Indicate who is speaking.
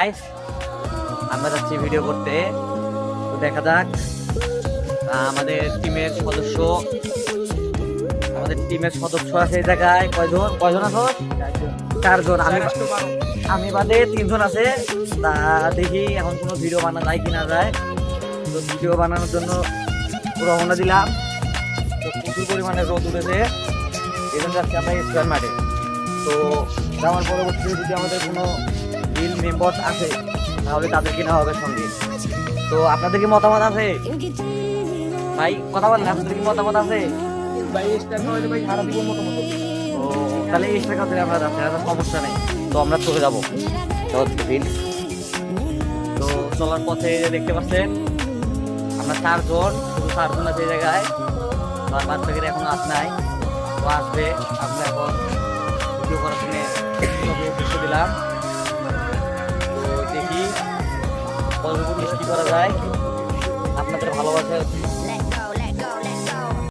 Speaker 1: Guys আমরা যাচ্ছি video করতে, তো দেখা যাক আমাদের টিমের সদস্য আছে এই জায়গায় কয়জন আছো? 4 জন। আমি বাদে 3 জন আছে। তা দেখি এখন কোনো ভিডিও বানানো যায় কিনা যায়। তো ভিডিও বানানোর জন্য রওনা দিলাম। তো প্রচুর পরিমাণে রোদ উঠেছে, এই জন্য যাচ্ছি আমরা স্কোয়ার মাঠে। তো যাওয়ার পরবর্তীতে যদি আমাদের কোনো রিল মেম্বার আছে তাহলে তাদেরকে নেওয়া হবে সঙ্গে। তো আপনাদের কি মতামত আছে ভাই? কথা বলেন, আপনাদের কি মতামত আছে
Speaker 2: ভাই? স্টার নয় ভাই, সারা দিব মতামত।
Speaker 1: তো তাহলে এক্সট্রা কাছে আমরা যাচ্ছি, আর সমস্যা নেই। তো আমরা চলে যাবো। তো চলার পথে দেখতে পাচ্ছেন আমরা 4 জন, শুধু 4 জন আছে এই জায়গায়। আর বাদ বাকিরা এখন নাই, তো আসবে। আমরা এখন ভিডিও করার জন্য উদ্দেশ্য দিলাম। তো দেখি কতটুকু মিষ্টি করা যায়। আপনাদের ভালোবাসা